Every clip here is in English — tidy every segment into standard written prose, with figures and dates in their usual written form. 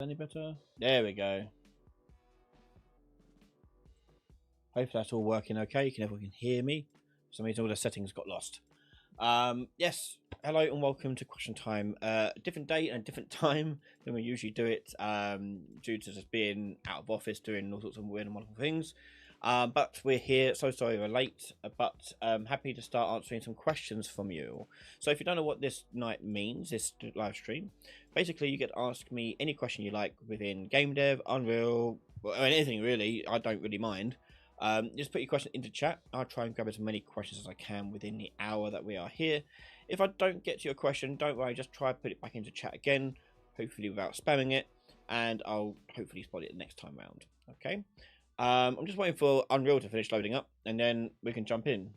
any better? There we go. Hopefully that's all working okay. Everyone can hear me. For some reason all the settings got lost. Yes, hello and welcome to Question Time. Different date and different time than we usually do it, due to just being out of office doing all sorts of weird and wonderful things. But we're here, so sorry we're late, but happy to start answering some questions from you. So if you don't know what this night means, this live stream, basically you get to ask me any question you like within game dev, Unreal, or anything really. I don't really mind. Just put your question into chat. I'll try and grab as many questions as I can within the hour that we are here. If I don't get to your question, don't worry, just try to put it back into chat again, hopefully without spamming it, and I'll hopefully spot it the next time round. Okay. I'm just waiting for Unreal to finish loading up, and then we can jump in.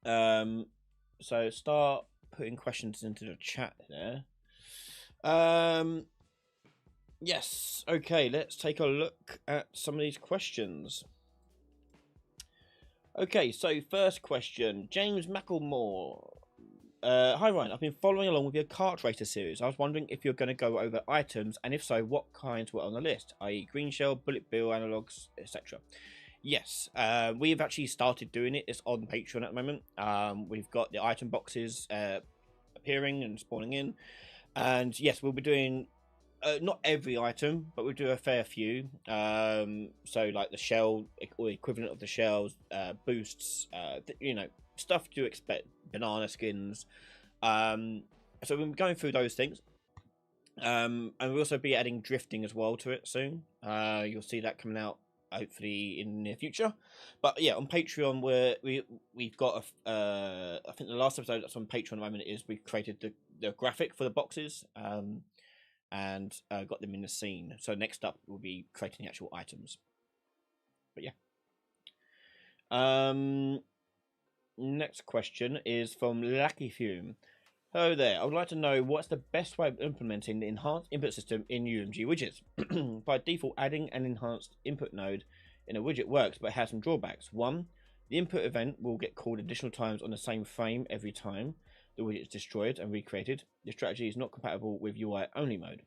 So start putting questions into the chat there. Yes. Okay. Let's take a look at some of these questions. Okay. So first question, James Macklemore. Hi Ryan, I've been following along with your kart racer series. I was wondering if you're going to go over items, and if so, what kinds were on the list, i.e. green shell, bullet bill, analogs, etc. Yes, we've actually started doing it. It's on Patreon at the moment. We've got the item boxes appearing and spawning in, and yes, we'll be doing not every item, but we'll do a fair few. So like the shell or equivalent of the shells, boosts, you know, stuff to expect, banana skins. So we'll be going through those things, and we'll also be adding drifting as well to it soon. You'll see that coming out hopefully in the near future. But yeah, on Patreon we've got I think the last episode that's on Patreon at the moment is we've created the graphic for the boxes, and got them in the scene. So next up we'll be creating the actual items. But yeah. Next question is from Lucky Fume. Hello there. I would like to know what's the best way of implementing the enhanced input system in UMG widgets. By default, adding an enhanced input node in a widget works, but it has some drawbacks. One, the input event will get called additional times on the same frame every time the widget is destroyed and recreated. The strategy is not compatible with UI only mode.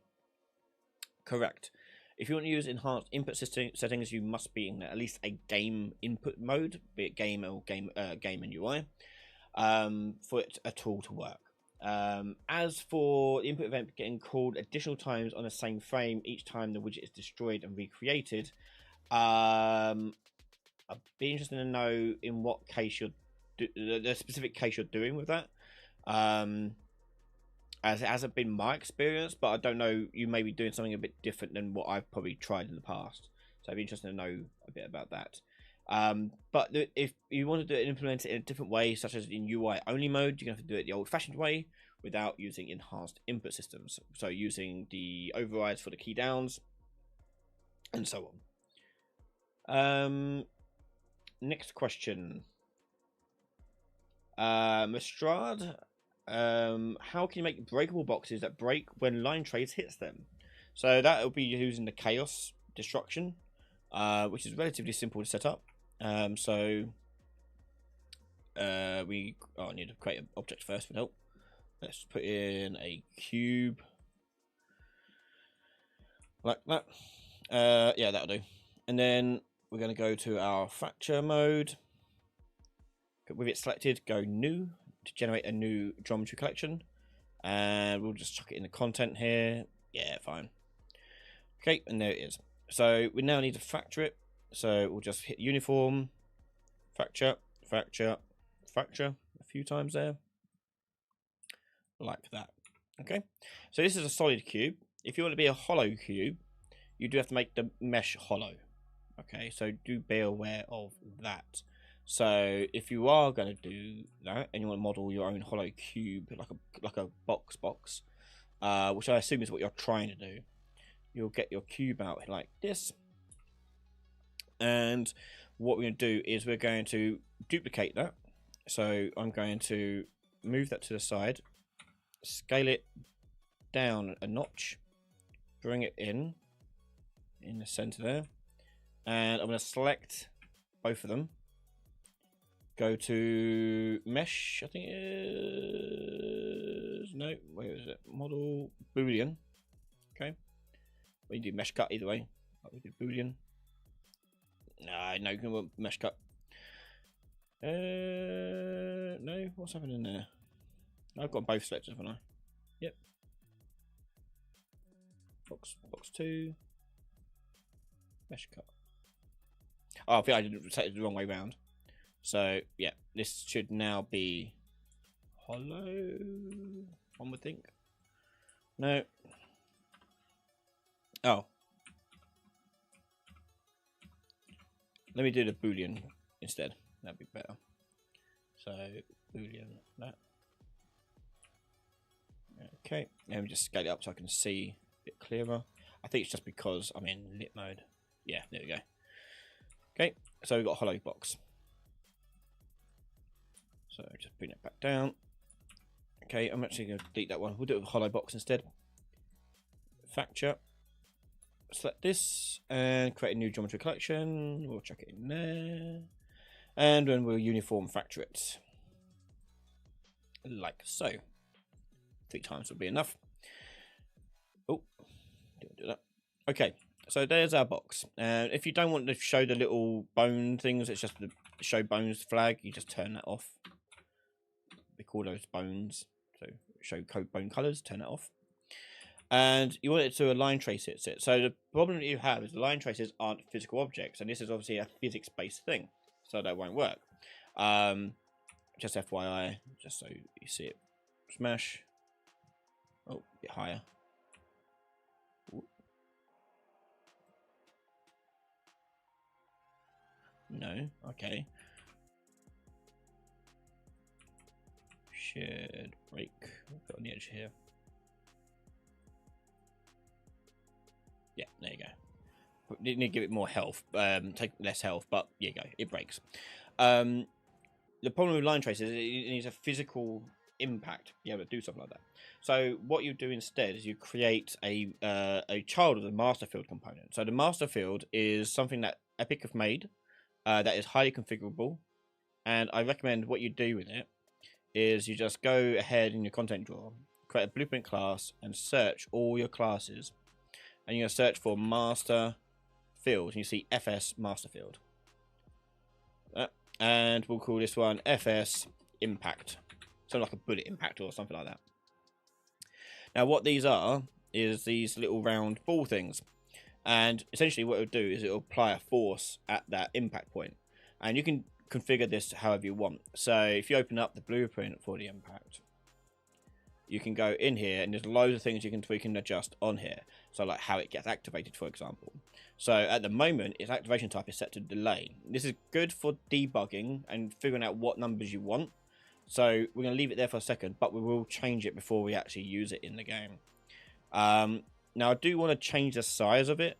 Correct. If you want to use enhanced input system settings, you must be in at least a game input mode, be it game or game and UI, for it at all to work. As for the input event getting called additional times on the same frame each time the widget is destroyed and recreated, I'd be interested to know in what case you're the specific case you're doing with that. As it hasn't been my experience, but I don't know, you may be doing something a bit different than what I've probably tried in the past. So I'd be interested to know a bit about that. But if you want to do it and implement it in a different way, such as in UI only mode, you're going to have to do it the old fashioned way without using enhanced input systems. So using the overrides for the key downs and so on. Next question. Lestrade. How can you make breakable boxes that break when line trace hits them? So that will be using the chaos destruction, which is relatively simple to set up. We need to create an object first for help. Let's put in a cube like that. Yeah, that'll do. And then we're going to go to our fracture mode. With it selected, go new to generate a new geometry collection, and we'll just chuck it in the content here. Yeah, fine. Okay, and there it is. So we now need to fracture it. So we'll just hit uniform, fracture, fracture, fracture a few times there, like that. Okay, so this is a solid cube. If you want to be a hollow cube, you do have to make the mesh hollow. Okay, so do be aware of that. So if you are going to do that and you want to model your own hollow cube like a box, which I assume is what you're trying to do, you'll get your cube out like this. And what we're going to do is we're going to duplicate that. So I'm going to move that to the side, scale it down a notch, bring it in the center there, and I'm going to select both of them. Go to mesh, I think it is, no, where is it? Model Boolean. Okay. We do mesh cut either way. We do boolean. No, you can want mesh cut. No, what's happening there? I've got both selected, haven't I? Yep. Box 2. Mesh cut. Oh, I think I did set it the wrong way round. So yeah, this should now be hollow. One would think. No. Oh. Let me do the boolean instead. That'd be better. So boolean that. Okay, let me just scale it up so I can see a bit clearer. I think it's just because I'm in lit mode. Yeah, there we go. Okay, so we've got a hollow box. So just bring it back down. Okay, I'm actually going to delete that one. We'll do it with a hollow box instead. Factor. Select this and create a new geometry collection. We'll chuck it in there. And then we'll uniform factor it. Like so. 3 times will be enough. Oh, didn't do that. Okay, so there's our box. If you don't want to show the little bone things, it's just the show bones flag. You just turn that off. We call those bones. So show code bone colors, turn it off. And you want it to align trace it. So the problem that you have is the line traces aren't physical objects, and this is obviously a physics-based thing, so that won't work. Just FYI, just so you see it. Smash. Oh, a bit higher. Ooh. No, okay. Shared break. Put on the edge here. Yeah, there you go. You need to give it more health. Take less health, but there you go. It breaks. The problem with line traces is it needs a physical impact to be able to do something like that. So what you do instead is you create a child of the master field component. So the master field is something that Epic have made that is highly configurable, and I recommend what you do with it is you just go ahead in your content drawer, create a blueprint class, and search all your classes. And you're going to search for master field, and you see FS master field. And we'll call this one FS impact. So like a bullet impact or something like that. Now what these are is these little round ball things. And essentially what it'll do is it'll apply a force at that impact point. And you can configure this however you want. So if you open up the blueprint for the impact, you can go in here and there's loads of things you can tweak and adjust on here. So like how it gets activated, for example. So at the moment, its activation type is set to delay. This is good for debugging and figuring out what numbers you want. So we're going to leave it there for a second, but we will change it before we actually use it in the game. Now I do want to change the size of it,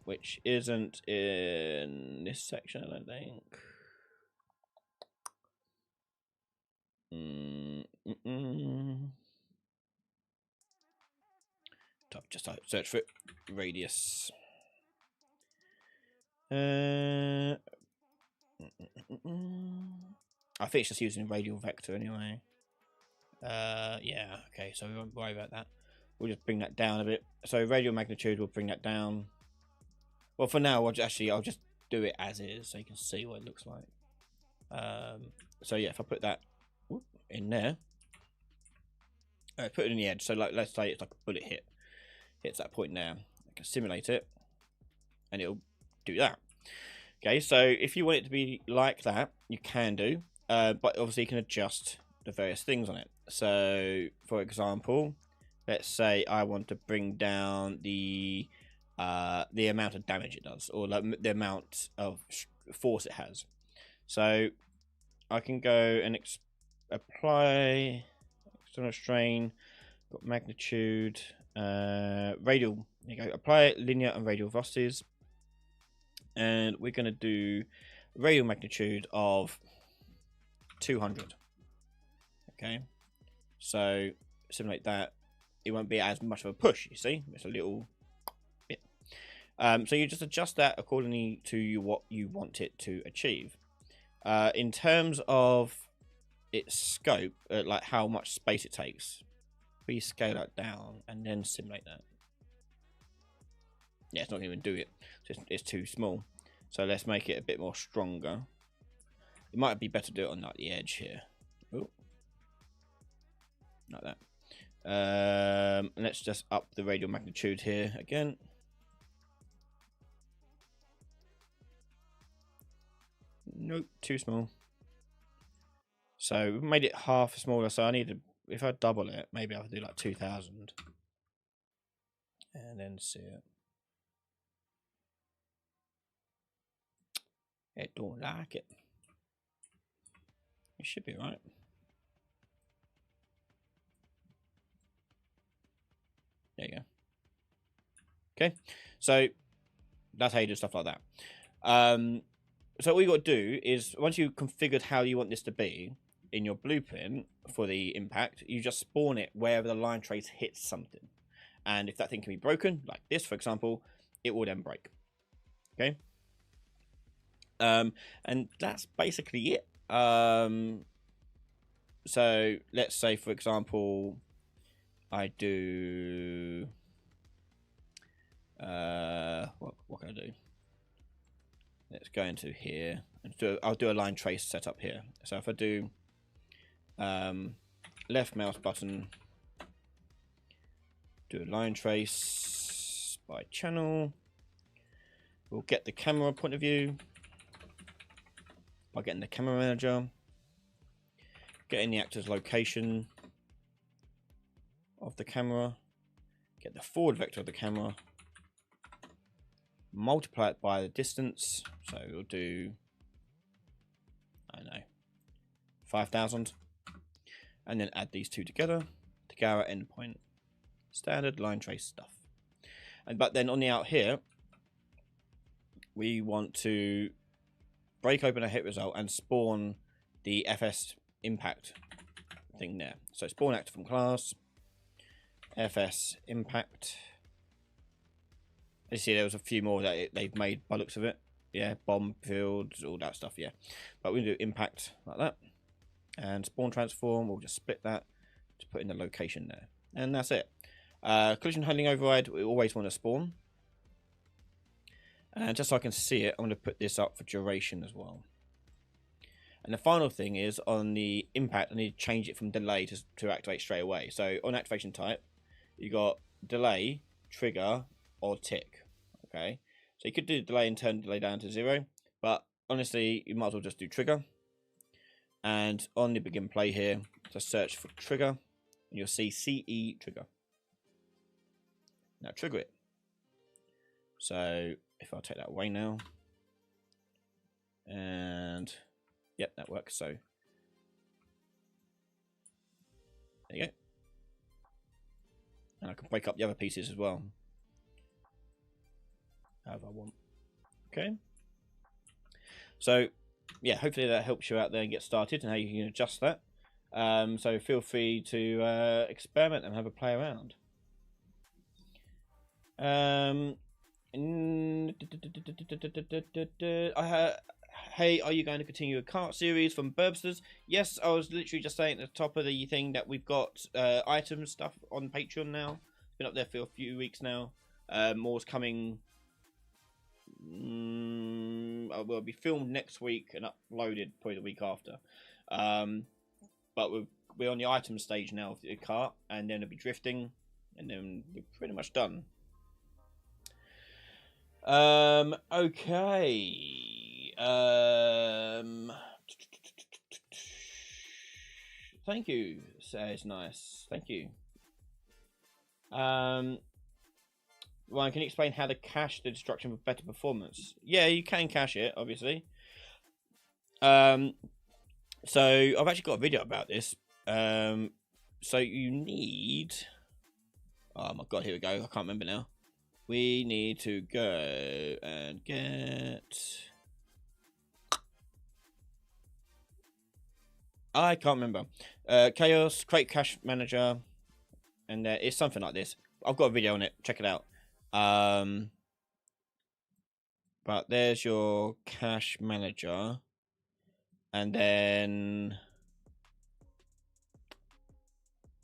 which isn't in this section, I don't think. Just search for it. Radius. I think it's just using radial vector anyway. Yeah, okay, so we won't worry about that. We'll just bring that down a bit. So radial magnitude, we'll bring that down. Well, for now, I'll just do it as is, so you can see what it looks like. So yeah, if I put that in there, put it in the edge. So like, let's say it's like a bullet hits that point now. I can simulate it, and it'll do that. Okay, so if you want it to be like that, you can do, but obviously you can adjust the various things on it. So, for example, let's say I want to bring down the amount of damage it does, or like the amount of force it has. So I can go and apply external strain, got magnitude, radial. There you go. Apply linear and radial velocities, and we're going to do radial magnitude of 200. Okay, so simulate that. It won't be as much of a push, you see. It's a little bit. So you just adjust that accordingly to what you want it to achieve. In terms of its scope, like how much space it takes, we scale that down and then simulate that. Yeah, it's not going to even do it. It's too small. So let's make it a bit more stronger. It might be better to do it on like the edge here. Ooh. Like that. Let's just up the radial magnitude here again. Nope, too small. So we've made it half smaller. So I need to, if I double it, maybe I could do like 2000. And then see it. It don't like it. It should be right. There you go. Okay, so that's how you do stuff like that. So what you got to do is, once you've configured how you want this to be in your blueprint for the impact, you just spawn it wherever the line trace hits something. And if that thing can be broken, like this, for example, it will then break. Okay. And that's basically it. So let's say, for example, I do what can I do? Let's go into here and I'll do a line trace setup here. So if I do left mouse button, do a line trace by channel, we'll get the camera point of view by getting the camera manager, getting the actor's location of the camera, get the forward vector of the camera, multiply it by the distance. So we'll do, I don't know, 5,000, and then add these two together to get our endpoint. Standard line trace stuff. But then on the out here, we want to break open a hit result and spawn the FS impact thing there. So spawn actor from class, FS impact. You see there was a few more that they've made by looks of it. Yeah, bomb fields, all that stuff, yeah. But we do impact like that. And spawn transform, we'll just split that to put in the location there. And that's it. Collision handling override, we always want to spawn. And just so I can see it, I'm going to put this up for duration as well. And the final thing is, on the impact, I need to change it from delay to activate straight away. So on activation type, you got delay, trigger, or tick. Okay, so you could do delay and turn delay down to 0, but honestly, you might as well just do trigger. And on the begin play here, just search for trigger, and you'll see CE trigger. Now trigger it. So if I take that away now, and yep, that works. So there you go. And I can break up the other pieces as well, however I want. Okay. So yeah, hopefully that helps you out there and get started and how you can adjust that. So feel free to experiment and have a play around. Hey, are you going to continue a kart series from Burbsters? Yes, I was literally just saying at the top of the thing that we've got item stuff on Patreon now. It's been up there for a few weeks now. More's coming. Will be filmed next week and uploaded probably the week after. But we're on the item stage now of the kart, and then it'll be drifting, and then we're pretty much done. Okay. Thank you. It's nice. Thank you. Ryan, can you explain how to cache the destruction for better performance? Yeah, you can cache it, obviously. So I've actually got a video about this. So you need, oh my god, here we go. I can't remember now. We need to go and get, I can't remember. Chaos, create cache manager, and it's something like this. I've got a video on it. Check it out. But there's your cache manager, and then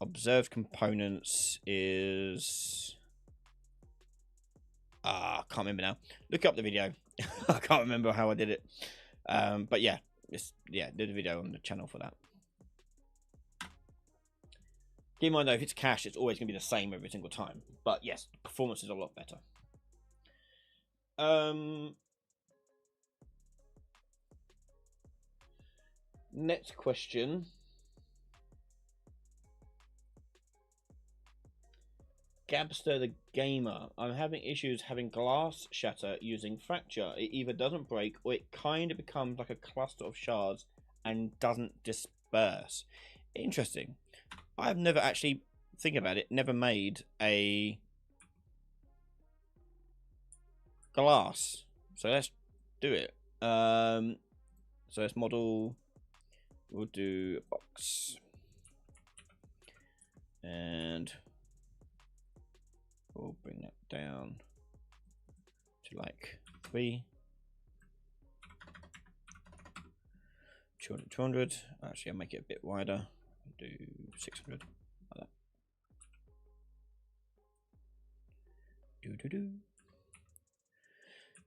observed components is I can't remember now. Look up the video. I can't remember how I did it. But yeah, did a video on the channel for that. Keep in mind though, if it's cash, it's always going to be the same every single time. But yes, performance is a lot better. Next question. Gabster the Gamer. I'm having issues having glass shatter using fracture. It either doesn't break or it kind of becomes like a cluster of shards and doesn't disperse. Interesting. I've never actually, think about it, never made a glass. So let's do it. So let's model. We'll do a box. And we'll bring that down to like 3. 200, 200. Actually, I'll make it a bit wider. Do 600 like that.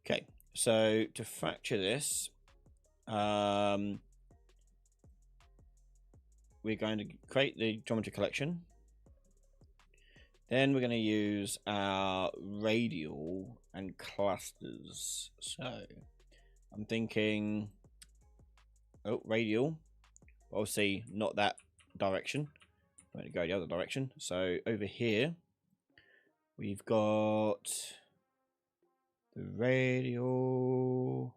Okay, so to fracture this, we're going to create the geometry collection. Then we're going to use our radial and clusters. So I'm thinking, radial, obviously not that direction. I'm going to go the other direction. So over here, we've got the radial.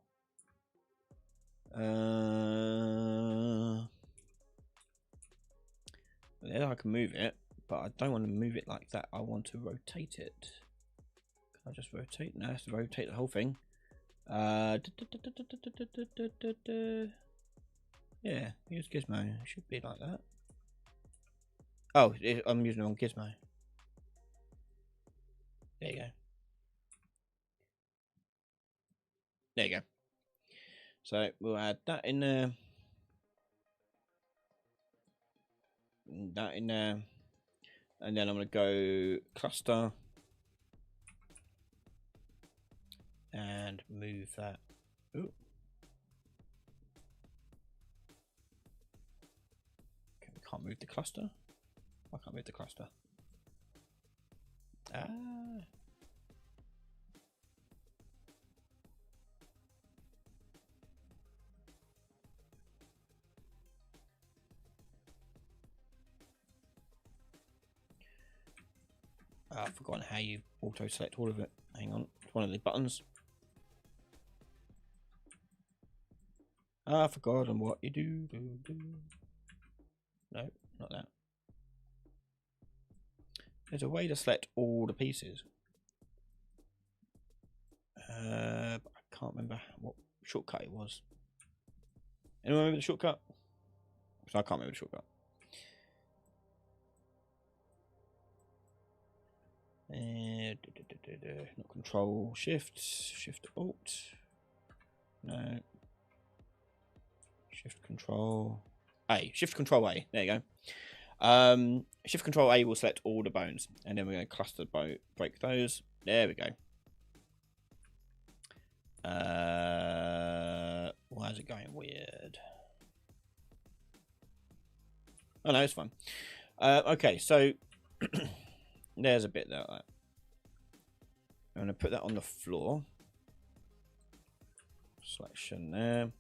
Then I can move it, but I don't want to move it like that. I want to rotate it. Can I just rotate? No, I have to rotate the whole thing. Yeah, use Gizmo. It should be like that. Oh, I'm using it on Gizmo. There you go. There you go. So we'll add that in there. That in there. And then I'm going to go cluster. And move that. Ooh. Okay, we can't move the cluster. I can't move the cluster. Ah. I've forgotten how you auto select all of it. Hang on, it's one of the buttons. I've forgotten what you do. No, not that. There's a way to select all the pieces. But I can't remember what shortcut it was. Anyone remember the shortcut? Because I can't remember the shortcut. Not control, shift alt. No. Shift control A. Shift control A. There you go. Shift control A will select all the bones, and then we're going to cluster break those. There we go. Why is it going weird? Oh no, it's fine. Okay, so there's a bit there. I'm going to put that on the floor. Selection there.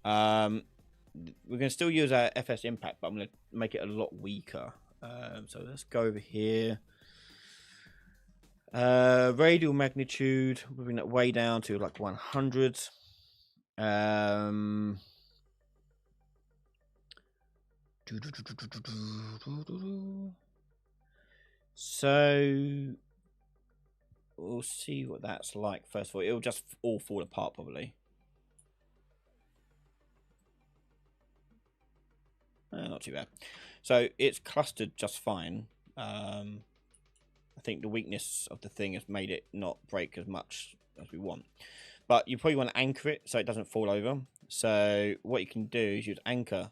We're going to still use our FS impact, but I'm going to make it a lot weaker. So let's go over here. Radial magnitude, we'll bring that way down to like 100. So we'll see what that's like. First of all, it'll just all fall apart probably. Not too bad. So it's clustered just fine. I think the weakness of the thing has made it not break as much as we want. But you probably want to anchor it so it doesn't fall over. So what you can do is use anchor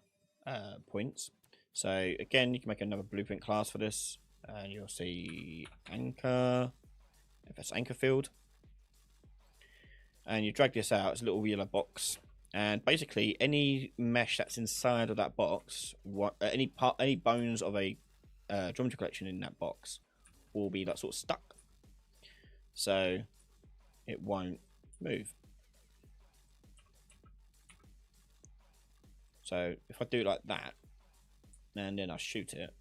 points. So again, you can make another blueprint class for this. And you'll see anchor. FS anchor field. And you drag this out, it's a little yellow box. And basically, any mesh that's inside of that box, any bones of a geometry collection in that box will be like sort of stuck. So it won't move. So if I do it like that, and then I shoot it,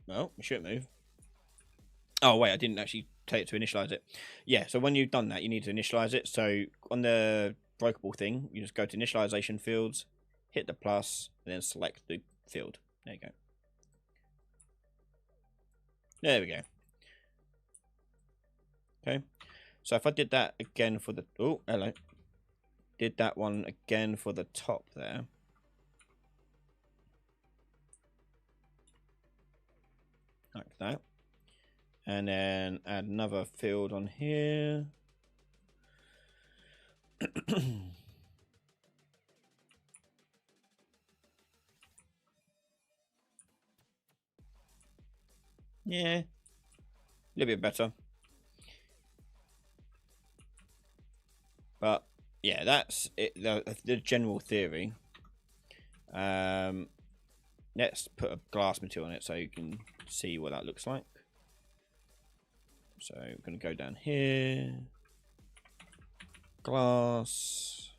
well, it shouldn't move. Oh wait, I didn't actually take it to initialize it. Yeah, so when you've done that, you need to initialize it. So on the breakable thing, you just go to initialization fields, hit the plus, and then select the field. There you go. There we go. Okay, so if I did that again for the hello, did that one again for the top there. Like that. And then add another field on here. Yeah, a little bit better. But yeah, that's it. The general theory. Let's put a glass material on it so you can see what that looks like. So I'm going to go down here. Glass.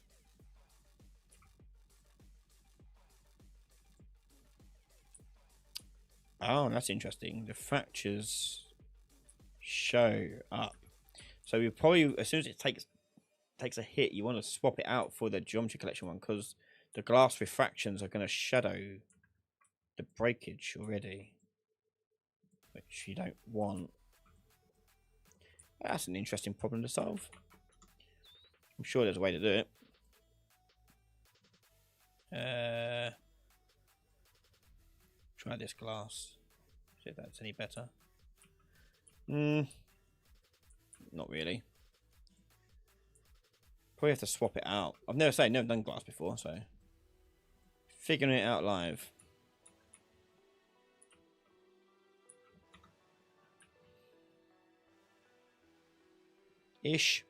Oh, that's interesting. The fractures show up. So we probably, as soon as it takes a hit, you want to swap it out for the geometry collection one, because the glass refractions are going to shadow the breakage already, which you don't want. That's an interesting problem to solve. I'm sure there's a way to do it. Try this glass. See if that's any better. Not really. Probably have to swap it out. I've never done glass before, so figuring it out live. Ish.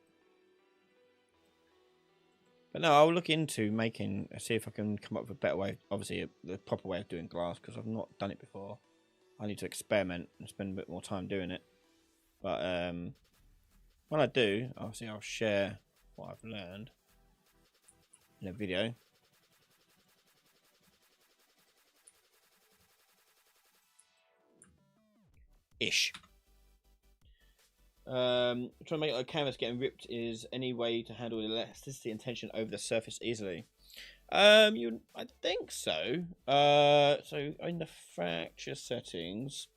But no, I'll look into see if I can come up with a better way. Obviously, the proper way of doing glass, because I've not done it before. I need to experiment and spend a bit more time doing it. But when I do, obviously I'll share what I've learned in a video. Ish. Trying to make a canvas getting ripped is any way to handle elasticity and tension over the surface easily. I think so. So in the fracture settings,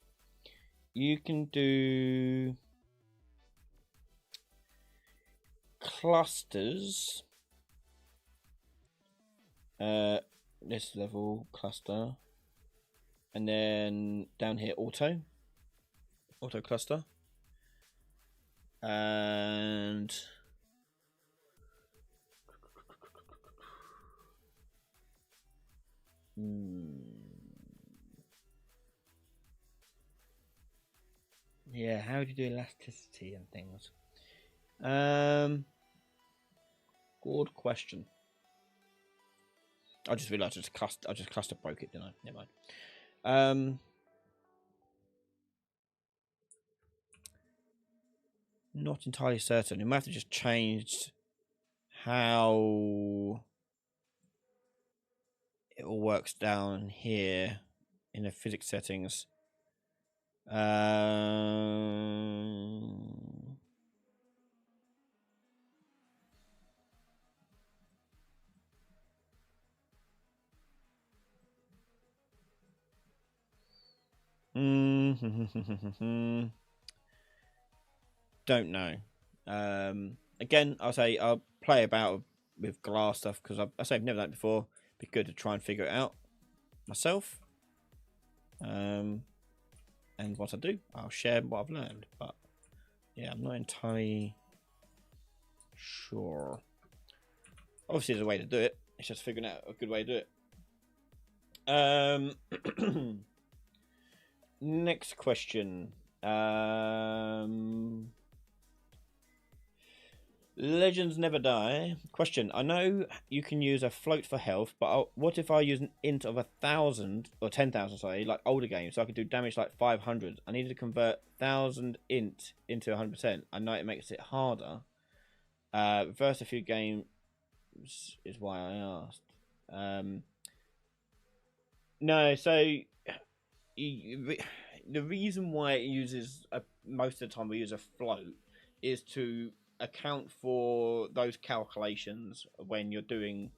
you can do clusters. This level cluster, and then down here auto cluster. And yeah, how do you do elasticity and things? Good question. I just realised I just cluster broke it, didn't I? Never mind. Not entirely certain. You might have to just change how it all works down here in the physics settings. Don't know. Again, I'll play about with glass stuff, because I've never done it before. Be good to try and figure it out myself. And what I do, I'll share what I've learned. But yeah, I'm not entirely sure. Obviously, there's a way to do it. It's just figuring out a good way to do it. Next question. Legends never die. Question: I know you can use a float for health, but what if I use an int of 1,000 or 10,000? Sorry, like older games, so I could do damage like 500. I needed to convert 1,000 int into 100%. I know it makes it harder. Reverse a few games is why I asked. No, so the reason why it uses most of the time we use a float is to account for those calculations when you're doing.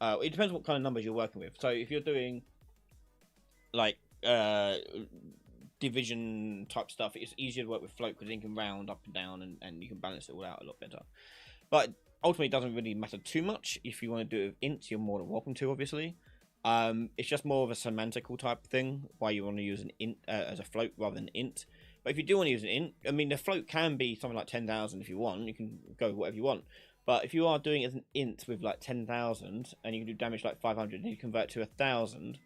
It depends what kind of numbers you're working with. So if you're doing like division type stuff, it's easier to work with float because you can round up and down and you can balance it all out a lot better. But ultimately, it doesn't really matter too much. If you want to do it with ints, you're more than welcome to, obviously. It's just more of a semantical type thing why you want to use an int as a float rather than int. But if you do want to use an int, I mean, the float can be something like 10,000 if you want. You can go with whatever you want. But if you are doing it as an int with like 10,000 and you can do damage like 500 and you convert to 1,000,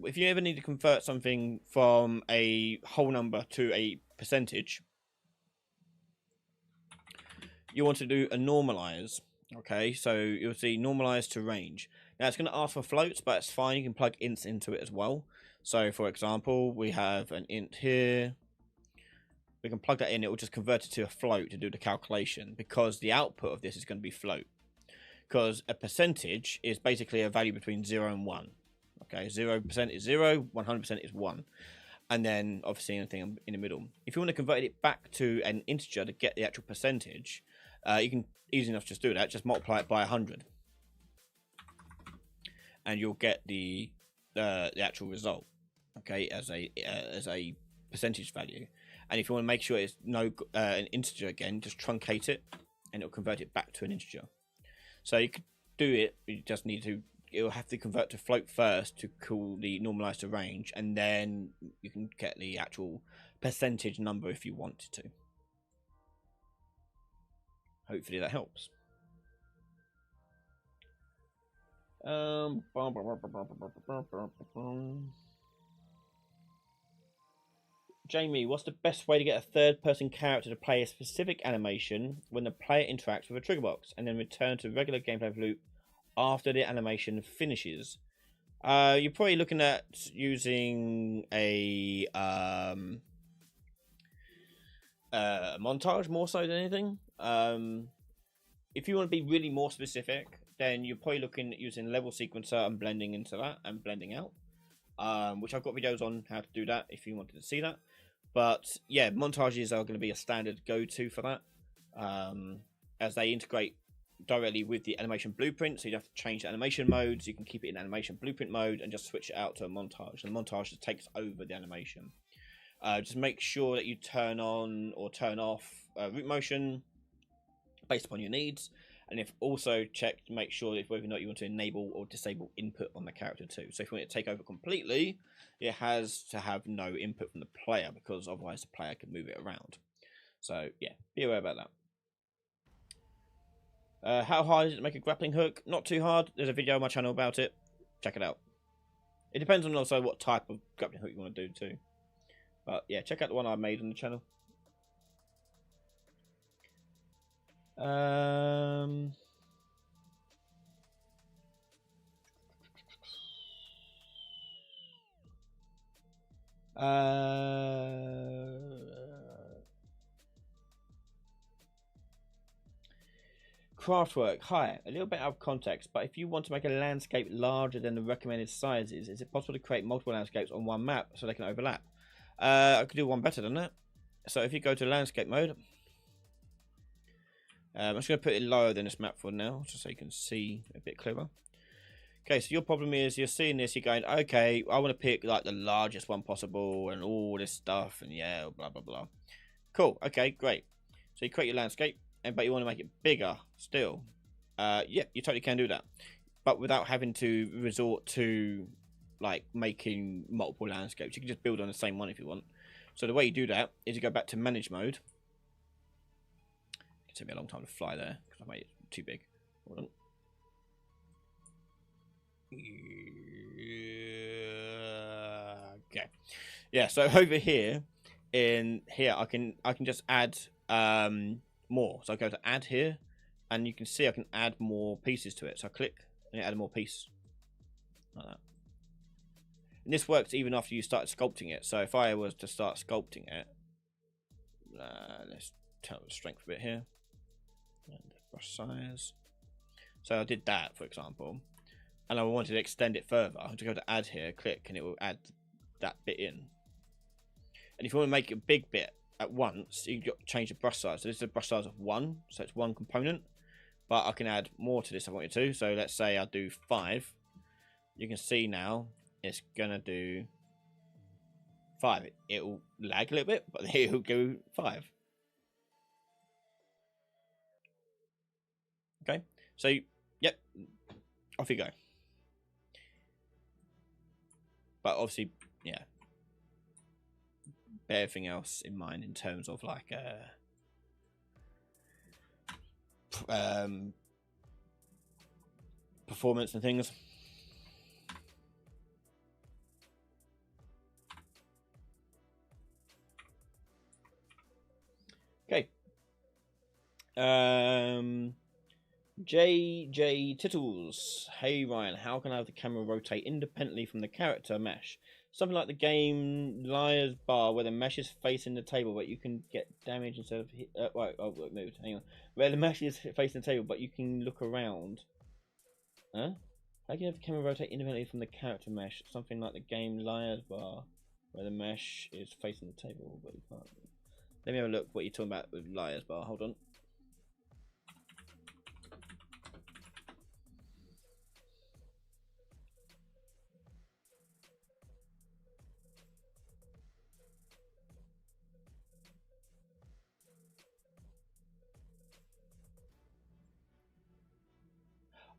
if you ever need to convert something from a whole number to a percentage, you want to do a normalize. Okay, so you'll see normalize to range. Now it's going to ask for floats, but it's fine. You can plug ints into it as well. So for example, we have an int here. We can plug that in. It will just convert it to a float to do the calculation because the output of this is going to be float. Because a percentage is basically a value between 0 and 1. Okay, 0% is 0, 100% is 1. And then obviously anything in the middle. If you want to convert it back to an integer to get the actual percentage, you can easy enough just do that. Just multiply it by 100. And you'll get the actual result, okay, as a percentage value. And if you want to make sure it's an integer again, just truncate it, and it'll convert it back to an integer. So you could do it. You just need to. It'll have to convert to float first to call the normalized to range, and then you can get the actual percentage number if you wanted to. Hopefully that helps. Jamie, what's the best way to get a third-person character to play a specific animation when the player interacts with a trigger box, and then return to regular gameplay loop after the animation finishes? You're probably looking at using a montage more so than anything. If you want to be really more specific, then you're probably looking at using level sequencer and blending into that and blending out, which I've got videos on how to do that if you wanted to see that. But yeah, montages are going to be a standard go-to for that, as they integrate directly with the animation blueprint. So you have to change the animation modes. You can keep it in animation blueprint mode and just switch it out to a montage. And the montage just takes over the animation. Just make sure that you turn on or turn off root motion based upon your needs, and if also check to make sure if whether or not you want to enable or disable input on the character too. So if you want it to take over completely, it has to have no input from the player, because otherwise the player can move it around. So yeah, be aware about that. How hard is it to make a grappling hook? Not too hard. There's a video on my channel about it. Check it out. It depends on also what type of grappling hook you want to do too. But yeah, check out the one I made on the channel. Craftwork. Hi, a little bit out of context, but if you want to make a landscape larger than the recommended sizes, is it possible to create multiple landscapes on one map so they can overlap? I could do one better than that. So if you go to landscape mode, I'm just going to put it lower than this map for now, just so you can see a bit clearer. Okay, so your problem is you're seeing this, you're going, okay, I want to pick like the largest one possible and all this stuff, and yeah, blah, blah, blah. Cool, okay, great. So you create your landscape, but you want to make it bigger still. Yeah, you totally can do that, but without having to resort to like making multiple landscapes. You can just build on the same one if you want. So the way you do that is you go back to manage mode. It took me a long time to fly there because I made it too big. Hold on. Okay. Yeah, so over here, in here, I can just add more. So I go to add here, and you can see I can add more pieces to it. So I click and add more piece like that. And this works even after you start sculpting it. So if I was to start sculpting it, let's turn the strength a bit here and brush size. So I did that, for example, and I wanted to extend it further. I have to go to add here, click, and it will add that bit in. And if you want to make a big bit at once, you got to change the brush size. So this is a brush size of 1, so it's 1 component. But I can add more to this if I wanted to. So let's say I do 5. You can see now it's gonna do 5. It'll lag a little bit, but it'll go 5. Okay, so yep, off you go. But obviously, yeah, bear everything else in mind in terms of like performance and things. Okay. JJ Tittles. Hey Ryan, how can I have the camera rotate independently from the character mesh? Something like the game Liar's Bar, where the mesh is facing the table, but you can get damage instead of right. Oh, it moved. Hang on. Where the mesh is facing the table, but you can look around. Huh? How can you have the camera rotate independently from the character mesh? Something like the game Liar's Bar, where the mesh is facing the table, but you can't. Let me have a look what you're talking about with Liar's Bar. Hold on.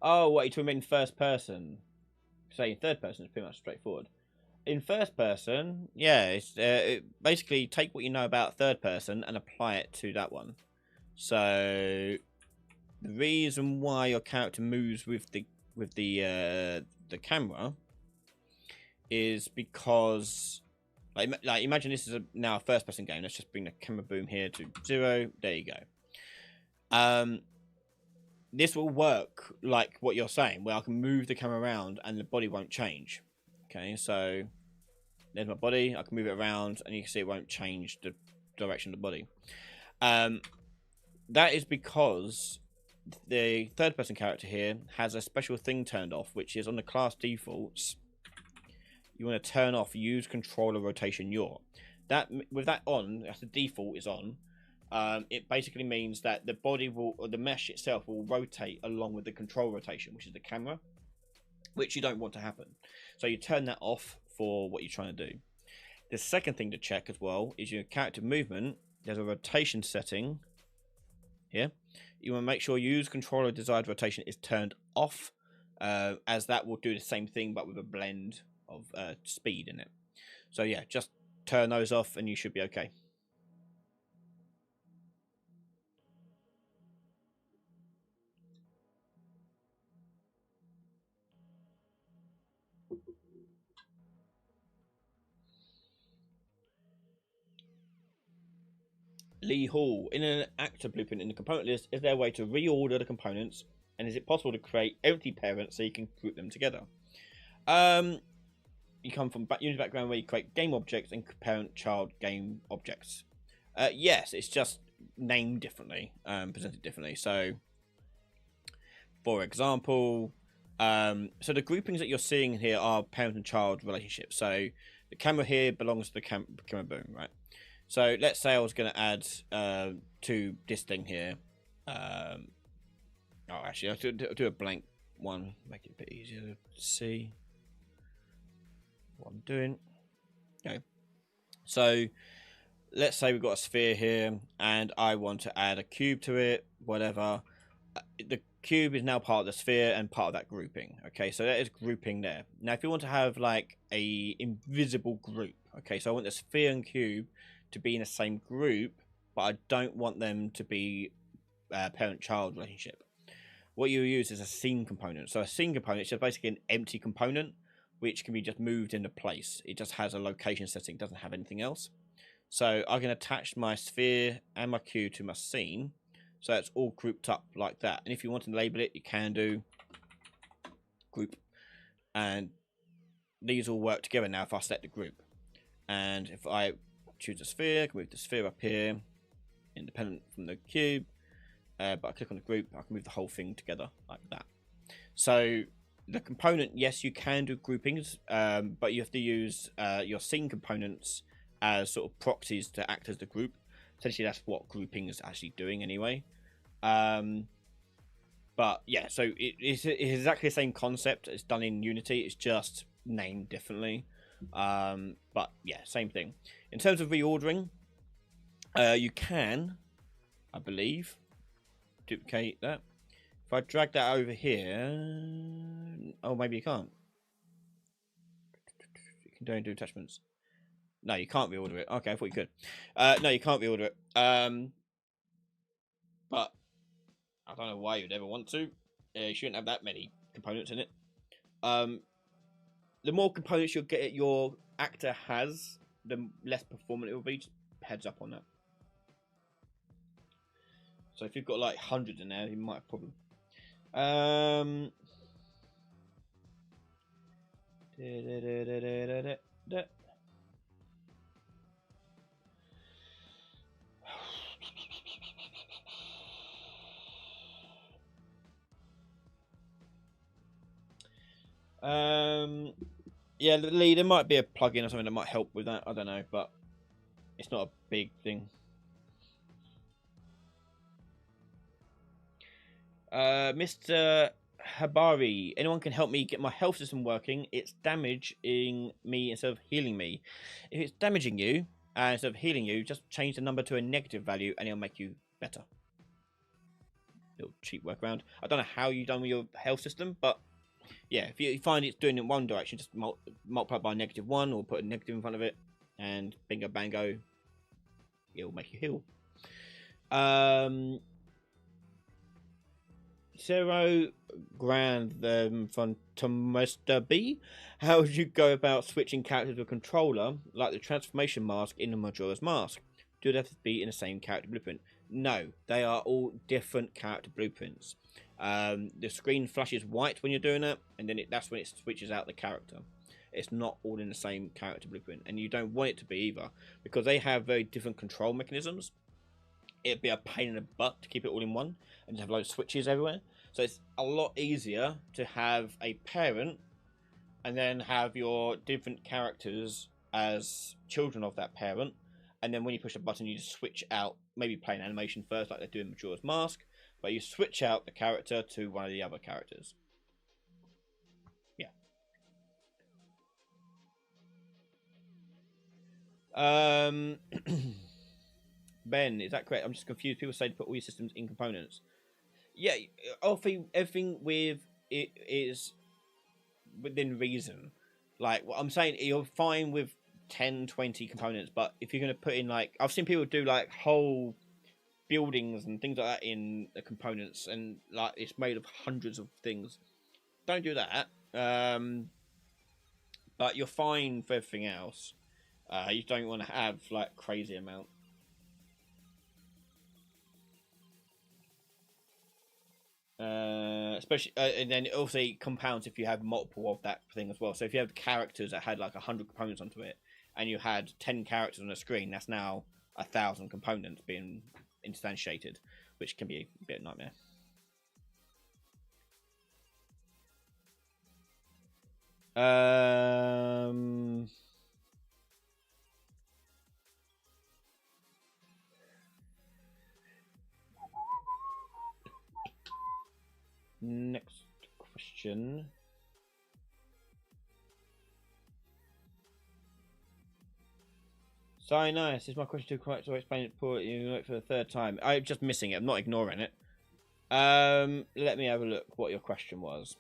Oh, what, you're talking about in first person? Say in third person is pretty much straightforward. In first person, yeah, it's basically take what you know about third person and apply it to that one. So the reason why your character moves with the camera is because like imagine this is now a first person game. Let's just bring the camera boom here to 0. There you go. This will work like what you're saying, where I can move the camera around and the body won't change. Okay, so there's my body. I can move it around, and you can see it won't change the direction of the body. That is because the third-person character here has a special thing turned off, which is on the class defaults. You want to turn off use controller rotation yaw. That with that on, as the default is on. It basically means that the body will, or the mesh itself, will rotate along with the control rotation, which is the camera, which you don't want to happen. So you turn that off for what you're trying to do. The second thing to check as well is your character movement. There's a rotation setting here. You want to make sure use controller desired rotation is turned off, as that will do the same thing but with a blend of speed in it. So yeah, just turn those off and you should be okay. Lee Hall, in an actor blueprint in the component list, is there a way to reorder the components, and is it possible to create empty parents so you can group them together? You come from Unity background where you create game objects and parent-child game objects. Yes, it's just named differently, presented differently. So, for example, so the groupings that you're seeing here are parent and child relationships. So the camera here belongs to the camera boom, right? So let's say I was going to add to this thing here. Oh, actually, I'll do a blank one, make it a bit easier to see what I'm doing. Okay. So let's say we've got a sphere here, and I want to add a cube to it, whatever. The cube is now part of the sphere and part of that grouping. Okay, so that is grouping there. Now, if you want to have like a invisible group, okay, so I want the sphere and cube to be in the same group, but I don't want them to be parent-child relationship. What you use is a scene component. So a scene component is just basically an empty component which can be just moved into place. It just has a location setting, doesn't have anything else. So I can attach my sphere and my cube to my scene. So it's all grouped up like that. And if you want to label it, you can do group. And these all work together now if I select the group. And if I choose a sphere, I can move the sphere up here, independent from the cube. But I click on the group, I can move the whole thing together like that. So the component, yes, you can do groupings, but you have to use your scene components as sort of proxies to act as the group. Essentially, that's what grouping is actually doing anyway. But yeah, so it's exactly the same concept. It's done in Unity. It's just named differently. But yeah, same thing. In terms of reordering, you can, I believe, duplicate that. If I drag that over here, oh, maybe you can't. You can don't do attachments. No, you can't reorder it. Okay, I thought you could. No, you can't reorder it. But I don't know why you'd ever want to. You shouldn't have that many components in it. The more components your actor has, the less performant it will be. Just heads up on that. So if you've got like hundreds in there, you might have a problem. Yeah, Lee, there might be a plugin or something that might help with that. I don't know, but it's not a big thing. Mr. Habari, anyone can help me get my health system working. It's damaging me instead of healing me. If it's damaging you instead of healing you, just change the number to a negative value and it'll make you better. Little cheap workaround. I don't know how you've done with your health system, but yeah, if you find it's doing it in one direction, just multiply by -1 or put a negative in front of it, and bingo bango, it'll make you heal. Zero Grand from Tomester B. How would you go about switching characters with a controller, like the transformation mask in the Majora's Mask? Do they have to be in the same character blueprint? No, they are all different character blueprints. The screen flashes white when you're doing that, and then that's when it switches out the character. It's not all in the same character blueprint, and you don't want it to be either, because they have very different control mechanisms. It'd be a pain in the butt to keep it all in one and just have loads of switches everywhere. So it's a lot easier to have a parent and then have your different characters as children of that parent, and then when you push a button you just switch out, maybe play an animation first like they do in Majora's Mask, but you switch out the character to one of the other characters. Yeah. Ben, is that correct? I'm just confused. People say to put all your systems in components. Yeah, everything with it is within reason. Like what I'm saying, you're fine with 10, 20 components, but if you're going to put in, like, I've seen people do like whole buildings and things like that in the components, and like it's made of hundreds of things. Don't do that. But you're fine for everything else. You don't want to have like crazy amount. Especially and then it also compounds if you have multiple of that thing as well. So if you have characters that had like 100 components onto it, and you had 10 characters on the screen, that's now 1,000 components being instantiated, which can be a bit of a nightmare. Next question. So nice. Is my question too correct to explain it for you for the third time? I'm just missing it. I'm not ignoring it. Let me have a look what your question was.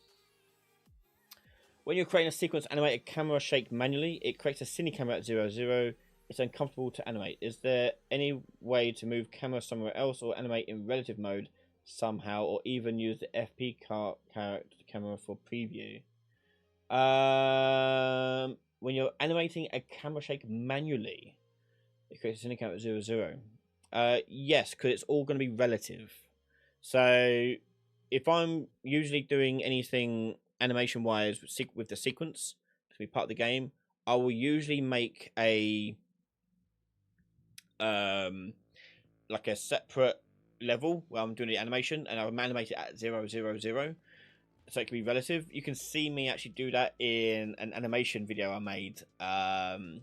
When you're creating a sequence animated camera shake manually, it creates a cine camera at 0, 0. It's uncomfortable to animate. Is there any way to move camera somewhere else or animate in relative mode somehow, or even use the FP character camera for preview? When you're animating a camera shake manually, It creates an account at 0, 0. Yes, because it's all going to be relative. So if I'm usually doing anything animation wise with the sequence to be part of the game, I will usually make a like a separate level where I'm doing the animation, and I'll animate it at 0, 0, 0, so it can be relative. You can see me actually do that in an animation video I made. I think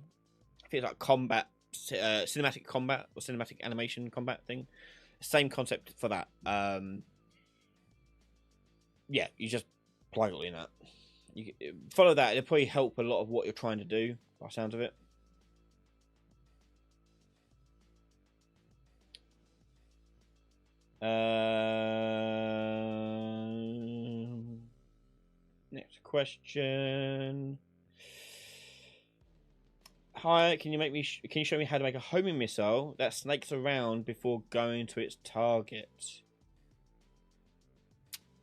it's like combat, cinematic combat or cinematic animation combat thing. Same concept for that. Yeah, you just plug it in that. You follow that. It'll probably help a lot of what you're trying to do, by the sounds of it. Next question. Hi, can you show me how to make a homing missile that snakes around before going to its target?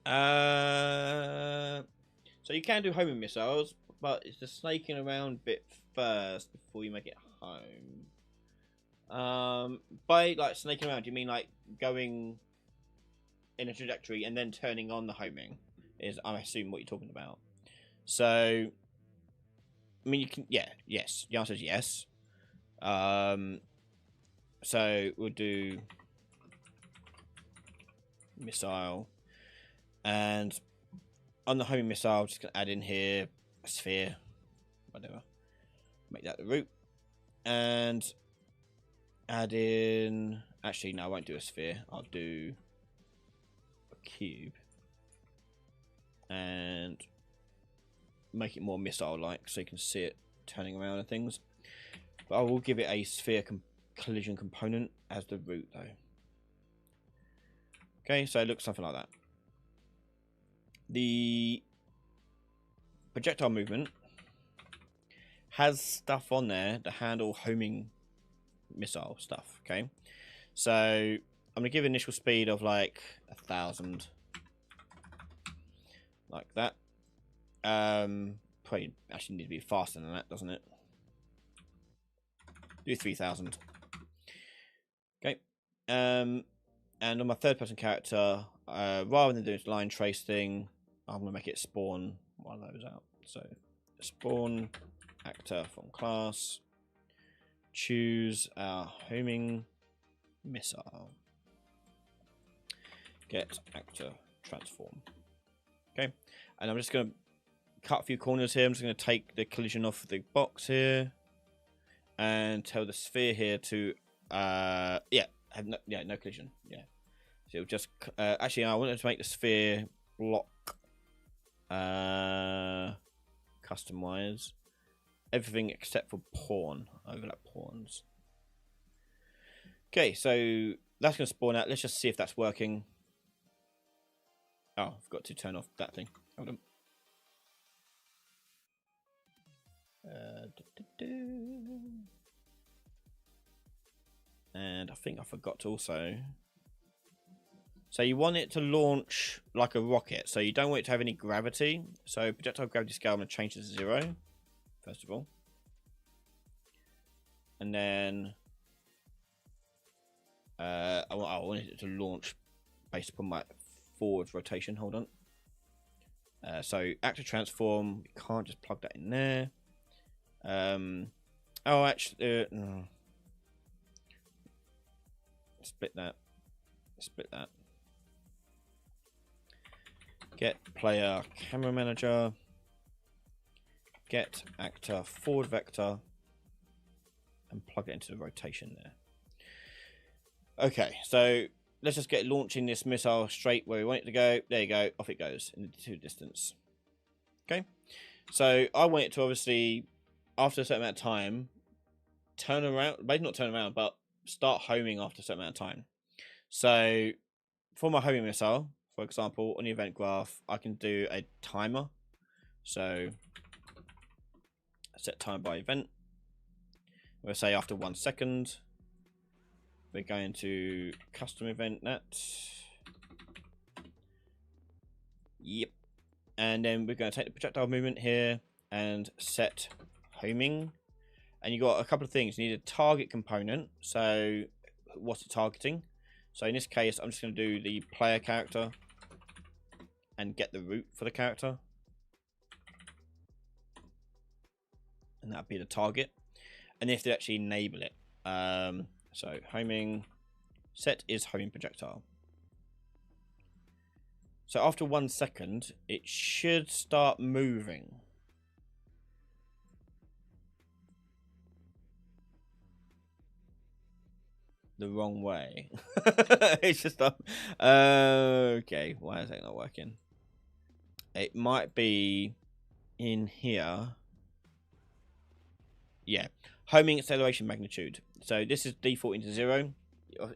So you can do homing missiles, but it's the snaking around bit first before you make it home. By like snaking around, do you mean like going in a trajectory and then turning on the homing? Is, I assume, what you're talking about. So, I mean, you can, yeah, yes. The answer is yes. So we'll do missile, and on the homing missile, I'm just gonna add in here a sphere, whatever. Make that the root, and add in. Actually, no, I won't do a sphere. I'll do a cube, and make it more missile-like, so you can see it turning around and things. But I will give it a sphere collision component as the root, though. Okay, so it looks something like that. The projectile movement has stuff on there to handle homing missile stuff. Okay, so I'm gonna give initial speed of like 1,000, like that. Probably actually need to be faster than that, doesn't it? Do 3,000. Okay. And on my third person character, rather than doing this line trace thing, I'm gonna make it spawn one of those out. So spawn actor from class. Choose our homing missile. Get actor transform. Okay, and I'm just gonna cut a few corners here. I'm just gonna take the collision off the box here, and tell the sphere here to have no collision. Yeah, so it'll just actually I wanted to make the sphere block custom wise everything except for pawn, overlap pawns. Okay, so that's going to spawn out. Let's just see if that's working. Oh, I forgot to turn off that thing. Hold on. And I think I forgot to also. So you want it to launch like a rocket. So you don't want it to have any gravity. So projectile gravity scale, I'm going to change to 0, first of all. And then I wanted it to launch based upon my forward rotation. Hold on. So actor transform, you can't just plug that in there. Oh, actually, no. Split that. Split that. Get player camera manager. Get actor forward vector. And plug it into the rotation there. Okay, so let's just get launching this missile straight where we want it to go. There you go. Off it goes into distance. Okay, so I want it to obviously, after a certain amount of time, turn around. Maybe not turn around, but start homing after a certain amount of time. So for my homing missile, for example, on the event graph, I can do a timer. So set time by event. We'll say after 1 second. We're going to custom event that. Yep. And then we're going to take the projectile movement here and set homing And you got a couple of things. You need a target component. So what's it targeting? So in this case, I'm just going to do the player character and get the root for the character. And that'd be the target. And if they actually enable it. So homing set is homing projectile. So after 1 second, it should start moving. The wrong way. It's just okay. Why is that not working? It might be in here. Yeah, homing acceleration magnitude. So this is defaulting to 0.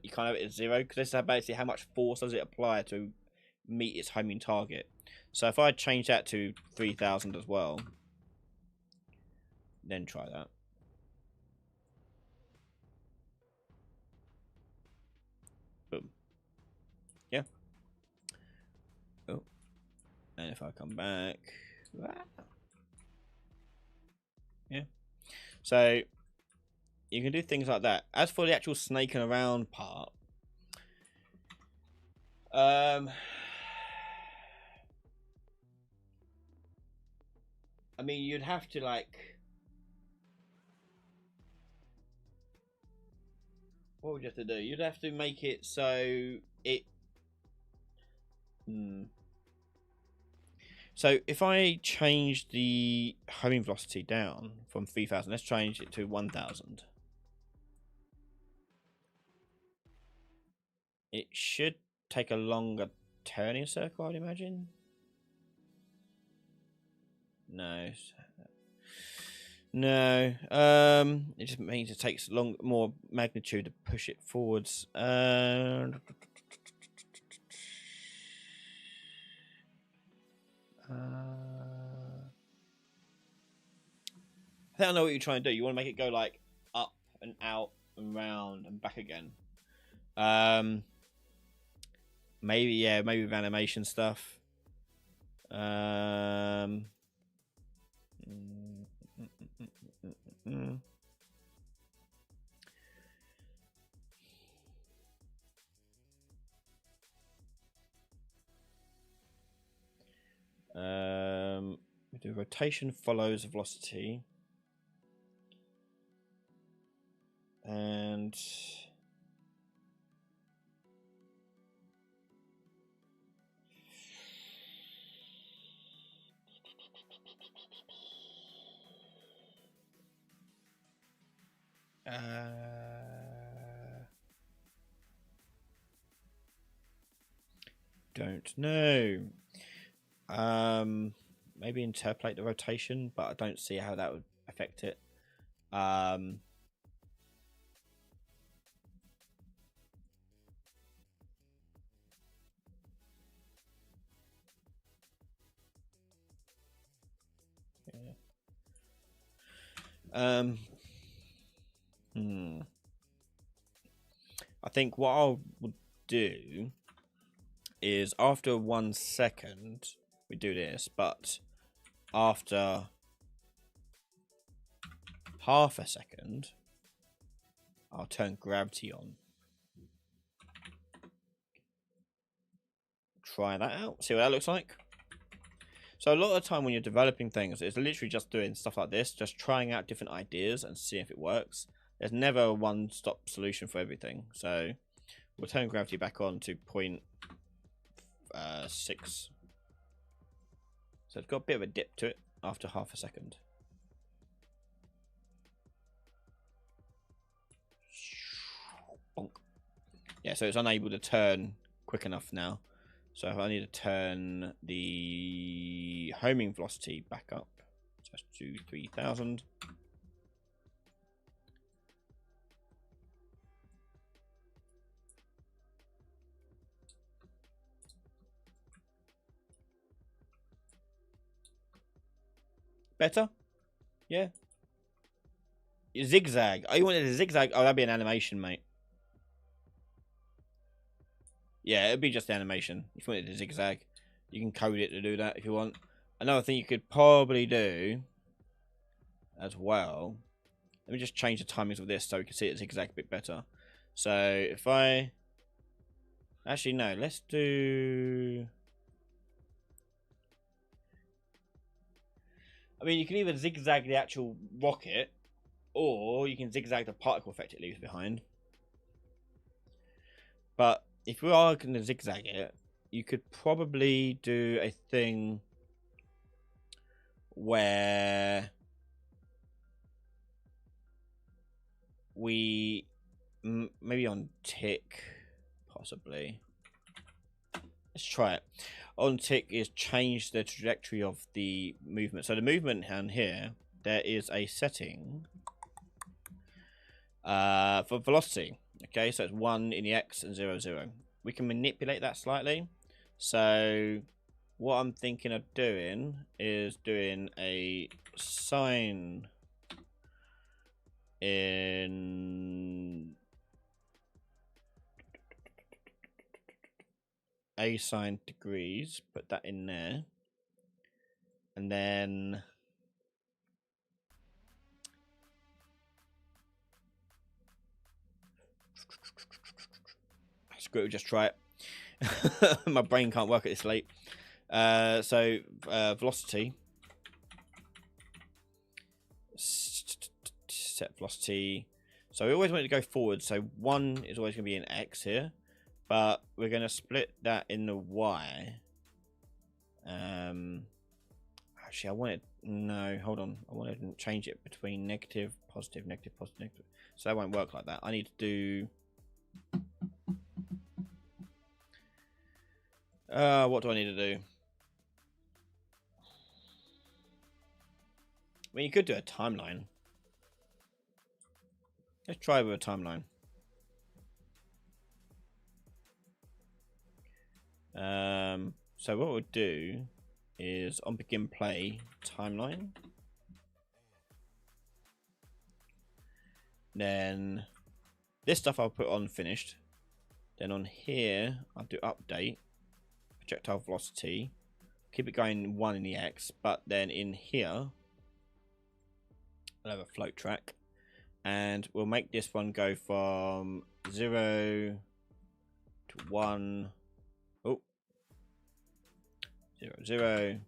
You can't have it at 0 because this is basically how much force does it apply to meet its homing target. So if I change that to 3000 as well, then try that. Boom. Yeah. Oh. And if I come back, yeah. So you can do things like that. As for the actual snaking around part, I mean, you'd have to like, what would you have to do? You'd have to make it so it. So if I change the homing velocity down from 3000, let's change it to 1000. It should take a longer turning circle, I'd imagine. No. No. It just means it takes more magnitude to push it forwards. I think I know what you're trying to do. You want to make it go like up and out and round and back again. Maybe, yeah, maybe with animation stuff. The rotation follows velocity. And don't know. Maybe interpolate the rotation, but I don't see how that would affect it. I think what I would do is after 1 second we do this, but after half a second I'll turn gravity on. Try that out, see what that looks like. So a lot of the time when you're developing things, it's literally just doing stuff like this, just trying out different ideas and seeing if it works. There's never a one-stop solution for everything. So we'll turn gravity back on to 0.6. So it's got a bit of a dip to it after half a second. Bonk. Yeah, so it's unable to turn quick enough now. So if I need to turn the homing velocity back up, so let's do 3000. Better? Yeah. Zigzag. Oh, you wanted a zigzag? Oh, that'd be an animation, mate. Yeah, it'd be just the animation. If you wanted to zigzag, you can code it to do that if you want. Another thing you could probably do as well, Let me just change the timings of this so we can see it zigzag a bit better. So if I... Actually, no. Let's do... I mean, you can either zigzag the actual rocket, or you can zigzag the particle effect it leaves behind. But if we are going to zigzag it, you could probably do a thing where we maybe on tick, possibly. Let's try it. On tick is change the trajectory of the movement. So the movement down here, there is a setting for velocity. Okay, so it's 1 in the x and 0, 0. We can manipulate that slightly. So what I'm thinking of doing is doing a sine in a sine degrees, put that in there, and then screw it, we'll just try it. My brain can't work at this late. So velocity, set velocity. So we always want it to go forward, so 1 is always going to be an x here, but we're going to split that in the y. Actually, I wanted... No, hold on. I wanted to change it between negative, positive, negative, positive, negative. So that won't work like that. I need to do... what do I need to do? I mean, you could do a timeline. Let's try with a timeline. So what we'll do is on begin play timeline. Then this stuff I'll put on finished. Then on here I'll do update projectile velocity. Keep it going 1 in the x, but then in here I'll have a float track, and we'll make this one go from 0 to 1. Oh, 0, 0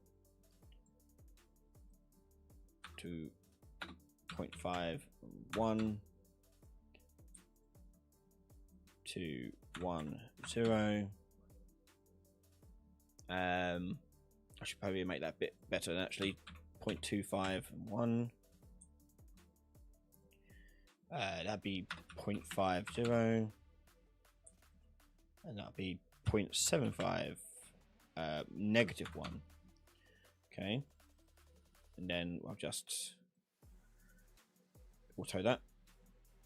to 0.5, 1 to 1, 0. I should probably make that a bit better than actually 0.25 and 1. That'd be 0.50, and that'd be 0.75, negative 1. Okay, and then I'll just auto that.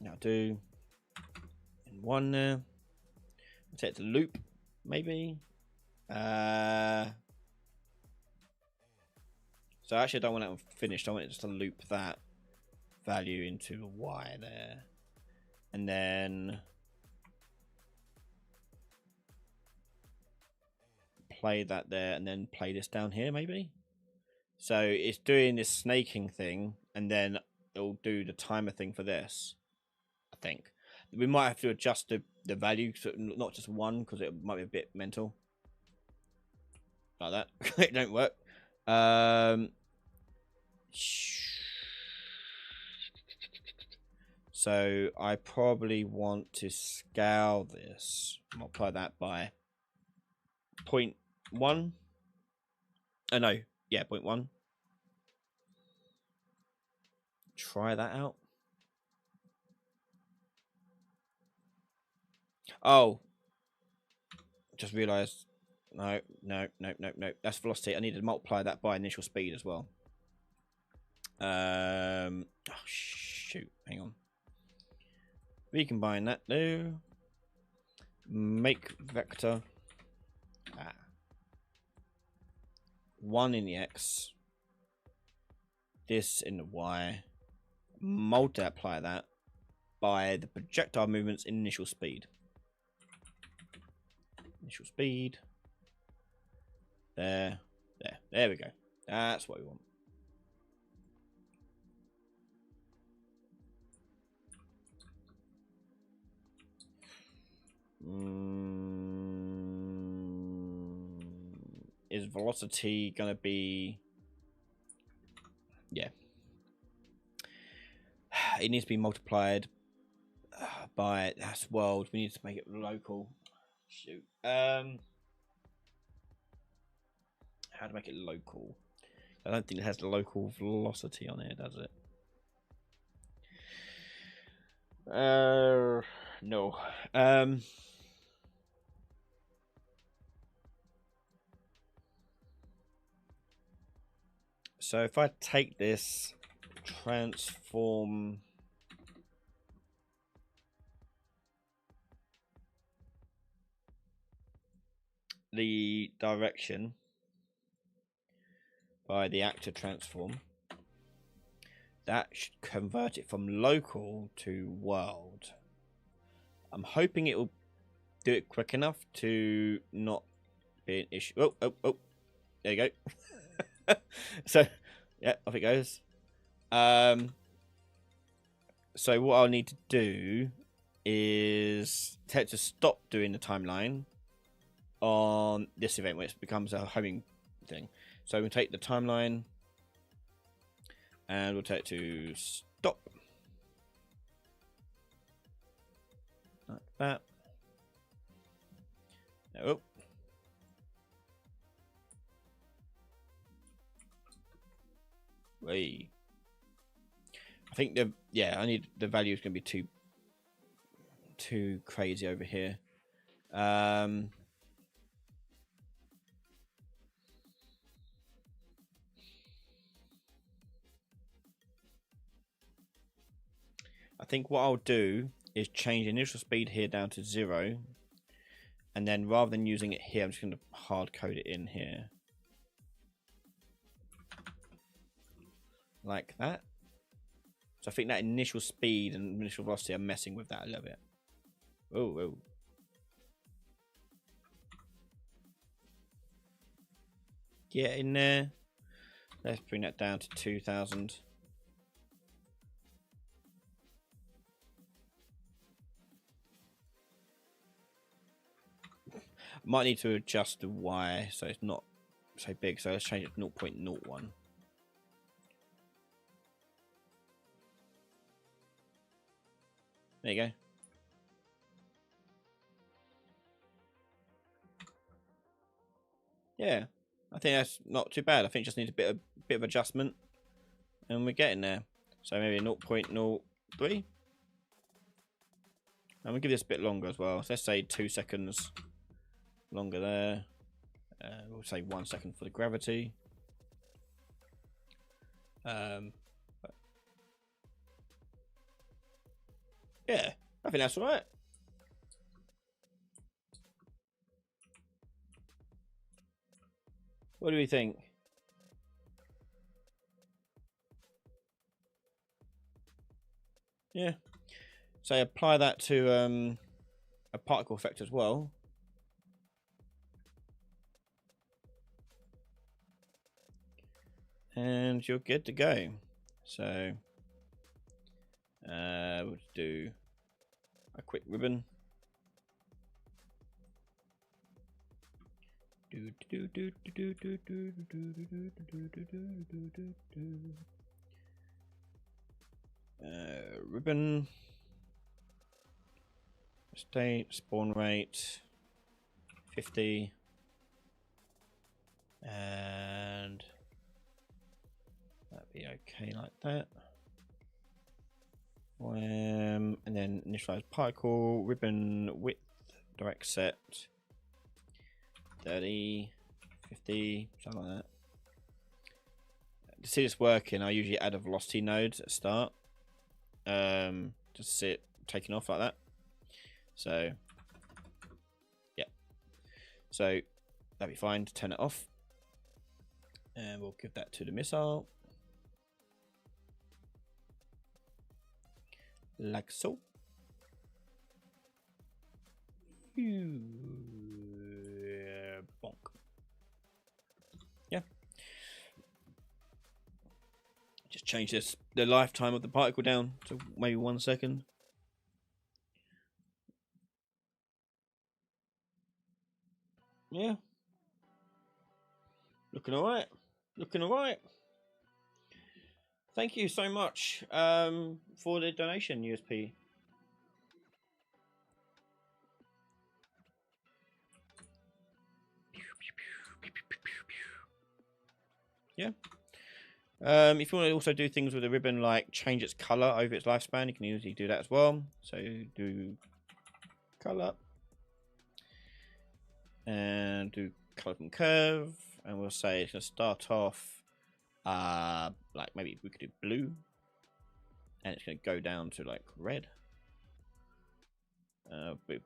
Now do in 1 there. I'll set it to loop, maybe. So actually I don't want that one finished. I want it just to loop that value into a y there, and then play that there, and then play this down here maybe. So it's doing this snaking thing, and then it'll do the timer thing for this. I think we might have to adjust the value, so not just 1, because it might be a bit mental like that. It don't work. So I probably want to scale this, multiply that by 0.1. Oh no, yeah, 0.1. Try that out. Oh, just realized. No. That's velocity. I need to multiply that by initial speed as well. Oh shoot, hang on. Recombine that now. Make vector 1 in the x, this in the y, multiply that by the projectile movement's initial speed. Initial speed. There we go. That's what we want. Is velocity gonna be? Yeah. It needs to be multiplied by that's world. We need to make it local. Shoot. How to make it local? I don't think it has the local velocity on here, does it? No. So if I take this, transform the direction by the actor transform, that should convert it from local to world. I'm hoping it will do it quick enough to not be an issue. Oh. There you go. So, yeah, off it goes. So what I'll need to do is tell it to stop doing the timeline on this event, which becomes a homing thing. So we'll take the timeline and we'll tell it to stop. Like that. Oh. Wait. I think I need the value is going to be too crazy over here. I think what I'll do is change the initial speed here down to 0, and then rather than using it here, I'm just going to hard code it in here like that. So I think that initial speed and initial velocity are messing with that a little bit. Oh. Get in there. Let's bring that down to 2000. Might need to adjust the Y so it's not so big. So let's change it to 0.01. There you go. Yeah, I think that's not too bad. I think it just needs a bit of adjustment, and we're getting there. So maybe 0.03, and we'll give this a bit longer as well. So let's say 2 seconds longer there. We'll say 1 second for the gravity. Yeah, I think that's all right. What do we think? Yeah. So apply that to a particle effect as well. And you're good to go. So we'll do a quick ribbon. Ribbon. State, spawn rate 50. And that'd be okay like that. And then initialize particle, ribbon width, direct set 30, 50, something like that. To see this working, I usually add a velocity node at the start. Just see it taking off like that. So yeah, so that'd be fine to turn it off, and we'll give that to the missile like so. Bonk. Yeah, just change the lifetime of the particle down to maybe 1 second. Yeah. Looking all right. Looking all right. Thank you so much for the donation, USP. Yeah. If you want to also do things with a ribbon, like change its color over its lifespan, you can usually do that as well. So do color and do color from curve, and we'll say it's going to start off like maybe we could do blue, and it's going to go down to like red.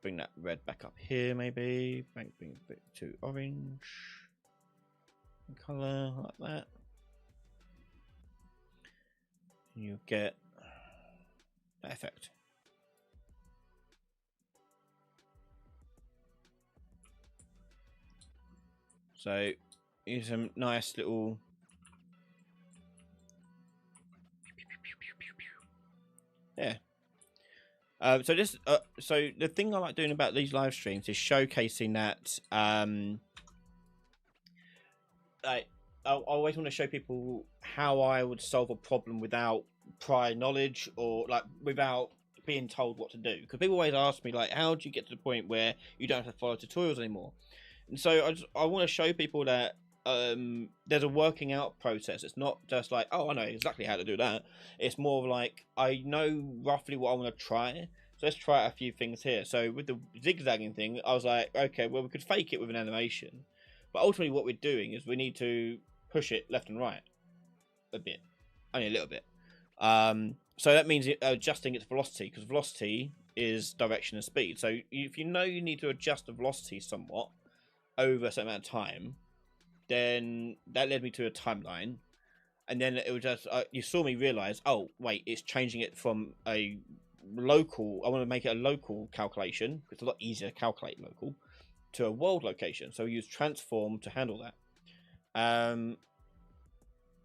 Bring that red back up here, maybe bring a bit to orange color like that. You get that effect. So here's some nice little yeah. So this so the thing I like doing about these live streams is showcasing that like I always want to show people how I would solve a problem without prior knowledge or like without being told what to do, because people always ask me like, how do you get to the point where you don't have to follow tutorials anymore? And so I want to show people that there's a working out process. It's not just like, oh, I know exactly how to do that. It's more of like, I know roughly what I want to try, so let's try a few things here. So with the zigzagging thing, I was like, okay, well, we could fake it with an animation, but ultimately what we're doing is we need to push it left and right a bit, only a little bit. So that means adjusting its velocity, because velocity is direction and speed. So if you know you need to adjust the velocity somewhat over a certain amount of time, then that led me to a timeline. And then it was just, you saw me realize, oh, wait, it's changing it from a local, I want to make it a local calculation, because it's a lot easier to calculate local, to a world location. So we use transform to handle that.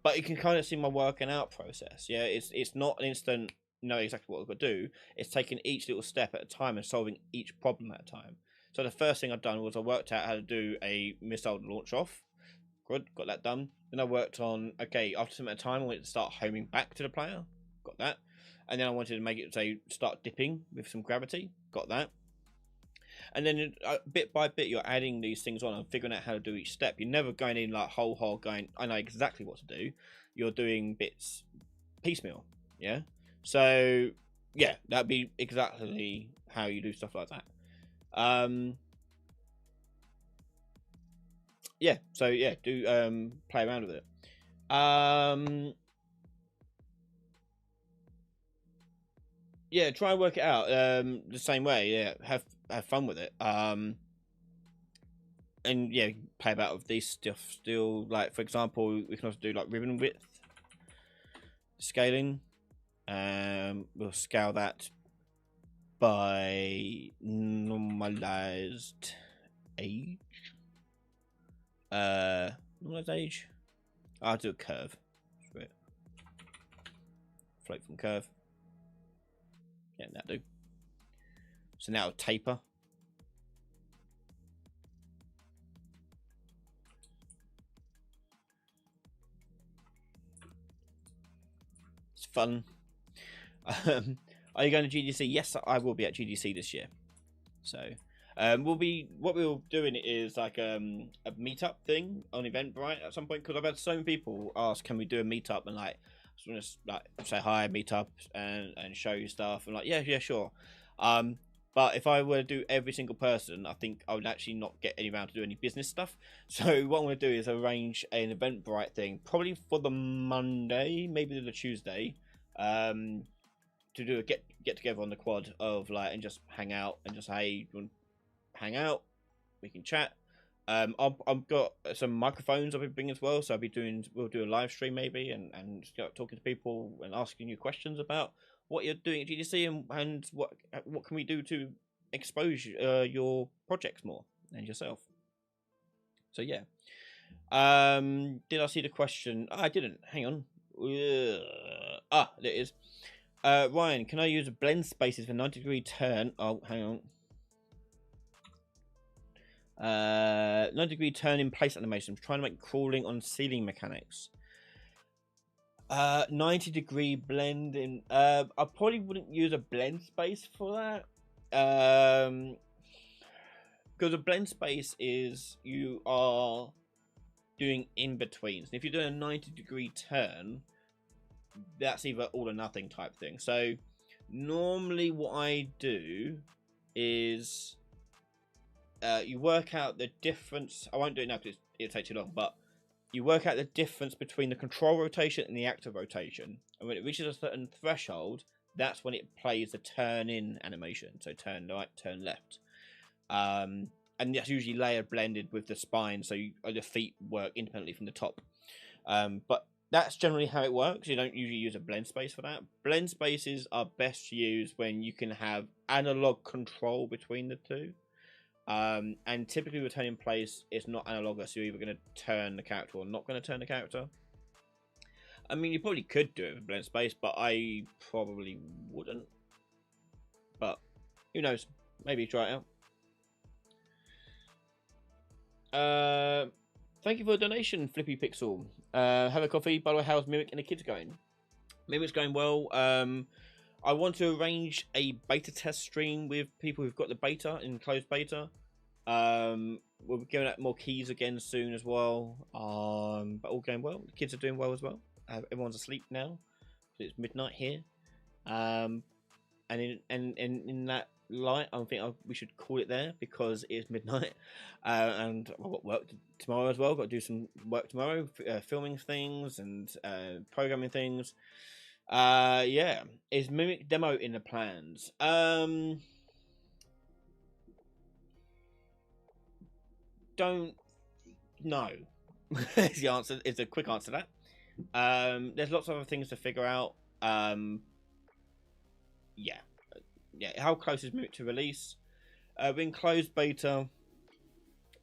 But you can kind of see my working out process. Yeah, it's not an instant know exactly what we've got to do. It's taking each little step at a time and solving each problem at a time. So the first thing I've done was I worked out how to do a missile launch off. Good, got that done. Then I worked on, okay, after some amount of time, I wanted to start homing back to the player. Got that. And then I wanted to make it, say, start dipping with some gravity. Got that. And then bit by bit, you're adding these things on and figuring out how to do each step. You're never going in like whole hog going, I know exactly what to do. You're doing bits piecemeal. Yeah. So yeah, that'd be exactly how you do stuff like that. Yeah. So yeah, do play around with it. Yeah, try and work it out the same way. Yeah, have fun with it. And yeah, play about with these stuff still. Like for example, we can also do like ribbon width scaling. We'll scale that by normalized age. Normalized age. I'll do a curve. Float from curve. Yeah, that'll do. So now taper. It's fun. Are you going to GDC? Yes, I will be at GDC this year. So what we're doing is like a meetup thing on Eventbrite at some point, because I've had so many people ask, can we do a meetup, and like just want to like say hi, meet up and show you stuff, and like yeah sure. But if I were to do every single person, I think I would actually not get any around to do any business stuff. So what I'm going to do is arrange an Eventbrite thing, probably for the Monday, maybe the Tuesday, to do a get together on the quad of like, and just hang out and just, hey, hang out, we can chat. I've got some microphones I'll be bringing as well, so we'll do a live stream maybe, and start talking to people and asking you questions about what you're doing at GDC and what can we do to expose your projects more and yourself. So yeah. Did I see the question? Oh, I didn't. Hang on. There it is. Ryan, can I use blend spaces for 90-degree turn? Oh, hang on. 90-degree turn in place animations. Trying to make crawling on ceiling mechanics. 90-degree blend in. I probably wouldn't use a blend space for that. Because a blend space is you are doing in betweens. And if you're doing a 90-degree turn, that's either all or nothing type thing. So normally what I do is you work out the difference. I won't do it now because it'll take too long, but you work out the difference between the control rotation and the active rotation. And when it reaches a certain threshold, that's when it plays the turn in animation. So turn right, turn left. And that's usually layer blended with the spine, so the feet work independently from the top. But that's generally how it works. You don't usually use a blend space for that. Blend spaces are best used when you can have analog control between the two. And typically with turn in place, it's not analogous. You're either going to turn the character or not going to turn the character. I mean, you probably could do it with blend space, but I probably wouldn't. But who knows? Maybe try it out. Thank you for the donation, Flippy Pixel. Have a coffee. By the way, how's Mimic and the kids going? Mimic's going well. I want to arrange a beta test stream with people who've got the beta in closed beta. We'll be giving out more keys again soon as well. But all going well. The kids are doing well as well. Everyone's asleep now. It's midnight here. And in that light, I think we should call it there because it is midnight. And I've got work tomorrow as well. Got to do some work tomorrow, filming things and programming things. Yeah, is Mimic demo in the plans? Don't know. Is the answer. Is a quick answer to that. There's lots of other things to figure out. Yeah. How close is Mimic to release? We're in closed beta.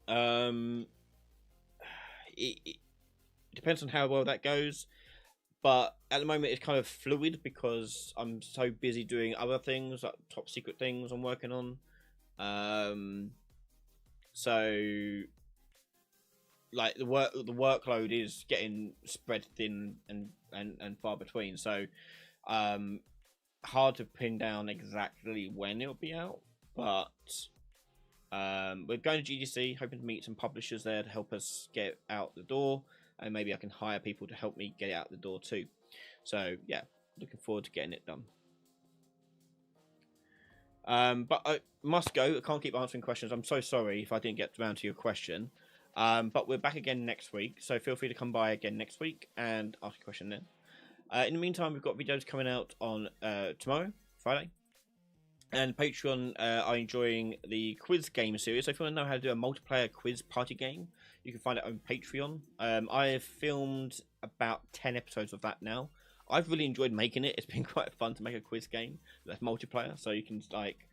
It depends on how well that goes. But at the moment, it's kind of fluid because I'm so busy doing other things, like top secret things I'm working on. So, like the workload is getting spread thin and far between. So, hard to pin down exactly when it'll be out. But we're going to GDC, hoping to meet some publishers there to help us get out the door. And maybe I can hire people to help me get it out the door too. So yeah, looking forward to getting it done. But I must go. I can't keep answering questions. I'm so sorry if I didn't get around to your question. But we're back again next week, so feel free to come by again next week and ask a question then. In the meantime, we've got videos coming out on tomorrow, Friday. And Patreon are enjoying the quiz game series. So if you want to know how to do a multiplayer quiz party game, you can find it on Patreon. I have filmed about 10 episodes of that now. I've really enjoyed making it. It's been quite fun to make a quiz game that's multiplayer. So you can like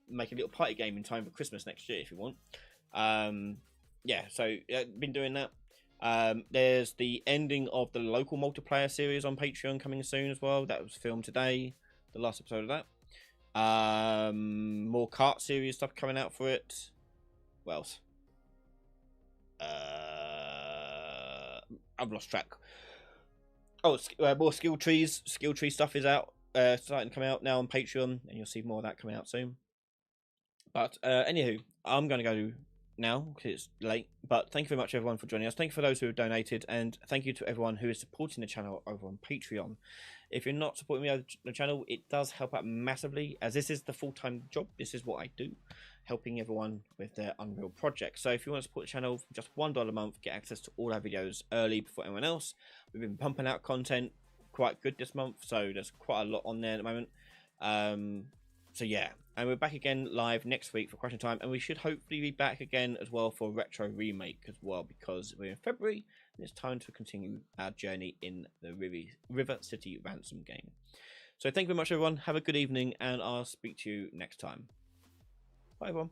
make a little party game in time for Christmas next year if you want. Yeah, so been doing that. There's the ending of the local multiplayer series on Patreon coming soon as well. That was filmed today, the last episode of that. More kart series stuff coming out for it. What else? I've lost track. Oh, more skill tree stuff is out, starting to come out now on Patreon, and you'll see more of that coming out soon. But anywho, I'm going to go now because it's late. But thank you very much everyone for joining us. Thank you for those who have donated, and thank you to everyone who is supporting the channel over on Patreon. If you're not supporting me on the channel, it does help out massively, as this is the full-time job. This is what I do, helping everyone with their Unreal projects. So if you want to support the channel for just $1 a month, get access to all our videos early before anyone else. We've been pumping out content quite good this month, so there's quite a lot on there at the moment. So yeah, and we're back again live next week for Question Time, and we should hopefully be back again as well for Retro Remake as well, because we're in February and it's time to continue our journey in the River City Ransom game. So thank you very much everyone, have a good evening, and I'll speak to you next time. Bye everyone.